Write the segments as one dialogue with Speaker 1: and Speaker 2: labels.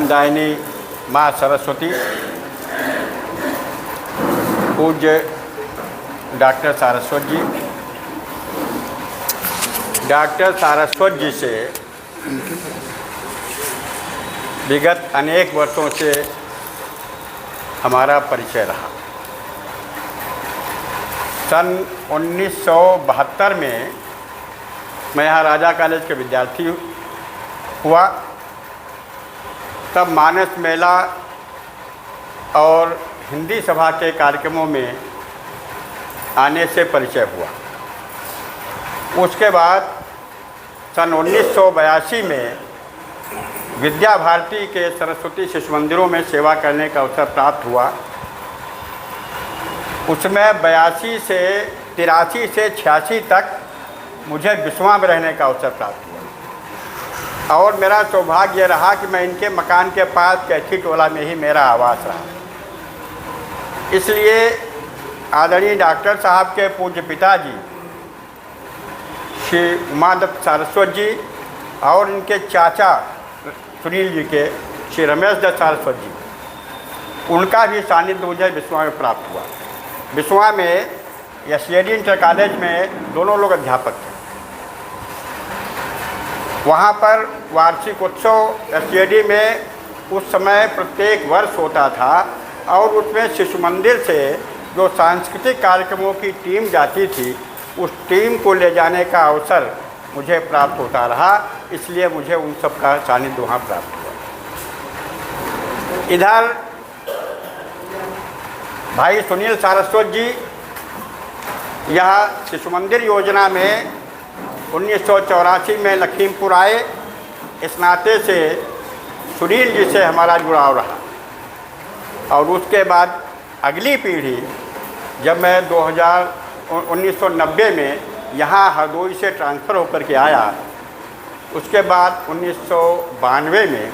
Speaker 1: ज्ञानदायिनी माँ सरस्वती, पूज्य डॉक्टर सारस्वत जी। डॉक्टर सारस्वत जी से विगत अनेक वर्षों से हमारा परिचय रहा। सन 1972 में मैं यहाँ राजा कॉलेज के विद्यार्थी हुआ। तब मानस मेला और हिंदी सभा के कार्यक्रमों में आने से परिचय हुआ। उसके बाद सन 1982 में विद्या भारती के सरस्वती शिशु मंदिरों में सेवा करने का अवसर प्राप्त हुआ। उसमें 82 से 83 से 86 तक मुझे बिस्वा में रहने का अवसर प्राप्त हुआ और मेरा सौभाग्य रहा कि मैं इनके मकान के पास कैथी टोला में ही मेरा आवास रहा। इसलिए आदरणीय डॉक्टर साहब के पूज्य पिताजी श्री उमादत्त सारस्वत जी और इनके चाचा सुनील जी के श्री रमेश दत्त सारस्वत जी, उनका भी सानिध्य मुझे बिस्वा में प्राप्त हुआ। बिस्वा में एसएडी इंटर कॉलेज में दोनों लोग अध्यापक थे। वहाँ पर वार्षिक उत्सव एसएडी में उस समय प्रत्येक वर्ष होता था और उसमें शिशु मंदिर से जो सांस्कृतिक कार्यक्रमों की टीम जाती थी, उस टीम को ले जाने का अवसर मुझे प्राप्त होता रहा। इसलिए मुझे उन सब का सानिध्य वहाँ प्राप्त हुआ। इधर भाई सुनील सारस्वत जी यह शिशु मंदिर योजना में 1984 में लखीमपुर आए। इस नाते से सुनील जी से हमारा जुड़ाव रहा और उसके बाद अगली पीढ़ी जब मैं 1990 में यहाँ हरदोई से ट्रांसफ़र होकर के आया, उसके बाद 1992 में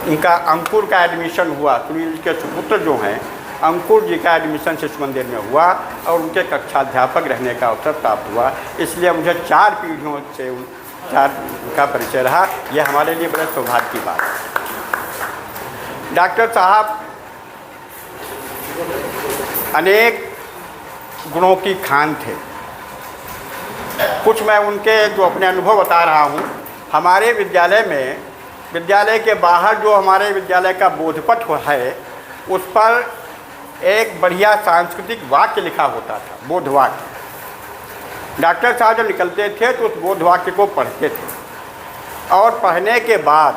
Speaker 1: इनका अंकुर का एडमिशन हुआ। सुनील के सुपुत्र जो हैं अंकुर जी का एडमिशन शिशु मंदिर में हुआ और उनके कक्षाध्यापक रहने का अवसर प्राप्त हुआ। इसलिए मुझे 4 पीढ़ियों से का परिचय रहा। यह हमारे लिए बड़े सौभाग्य की बात है। डॉक्टर साहब अनेक गुणों की खान थे। कुछ मैं उनके जो अपने अनुभव बता रहा हूँ। हमारे विद्यालय में, विद्यालय के बाहर जो हमारे विद्यालय का बोधपट है, उस पर एक बढ़िया सांस्कृतिक वाक्य लिखा होता था, बोधवाक्य। डॉक्टर साहब जब निकलते थे तो उस बोधवाक्य को पढ़ते थे और पढ़ने के बाद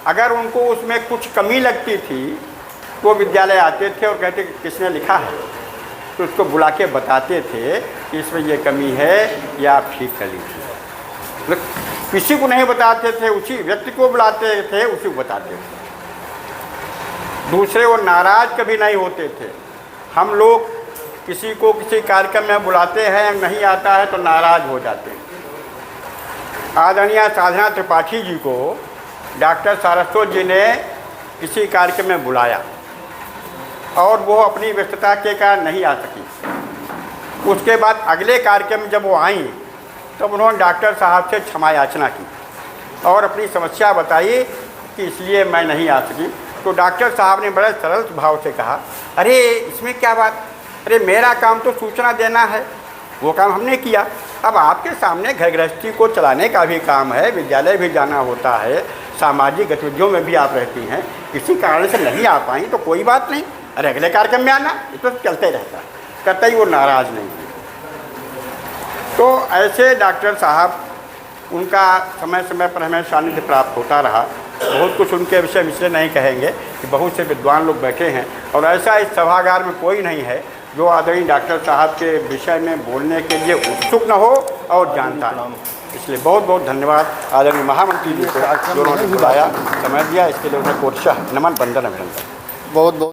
Speaker 1: अगर उनको उसमें कुछ कमी लगती थी तो विद्यालय आते थे और कहते कि किसने लिखा है, तो उसको बुला के बताते थे कि इसमें ये कमी है या आप ठीक कर लीजिए। किसी को नहीं बताते थे, उसी व्यक्ति को बुलाते थे, उसी को बताते थे। दूसरे वो नाराज़ कभी नहीं होते थे। हम लोग किसी को किसी कार्यक्रम में बुलाते हैं, नहीं आता है तो नाराज़ हो जाते हैं। आदरणीय साधना त्रिपाठी जी को डॉक्टर सारस्वत जी ने किसी कार्यक्रम में बुलाया और वो अपनी व्यस्तता के कारण नहीं आ सकी। उसके बाद अगले कार्यक्रम जब वो आई तब उन्होंने डॉक्टर साहब से क्षमा याचना की और अपनी समस्या बताई कि इसलिए मैं नहीं आ सकी। तो डॉक्टर साहब ने बड़े सरल भाव से कहा, अरे इसमें क्या बात, अरे मेरा काम तो सूचना देना है, वो काम हमने किया। अब आपके सामने घर गृहस्थी को चलाने का भी काम है, विद्यालय भी जाना होता है, सामाजिक गतिविधियों में भी आप रहती हैं, किसी कारण से नहीं आ पाई तो कोई बात नहीं, अरे अगले कार्यक्रम में आना, ये तो चलते रहता है। कतई वो नाराज़ नहीं हुए। तो ऐसे डॉक्टर साहब, उनका समय समय पर हमें सानिध्य प्राप्त होता रहा। बहुत कुछ उनके विषय में इसलिए नहीं कहेंगे कि बहुत से विद्वान लोग बैठे हैं और ऐसा इस सभागार में कोई नहीं है जो आदरणीय डॉक्टर साहब के विषय में बोलने के लिए उत्सुक न हो और जानता है। इसलिए बहुत बहुत धन्यवाद आदरणीय महामंत्री जी को, जिन्होंने बुलाया, समय दिया, इसके लिए उन्हें कोटशः नमन, वंदन, अभिनंदन।
Speaker 2: बहुत बहुत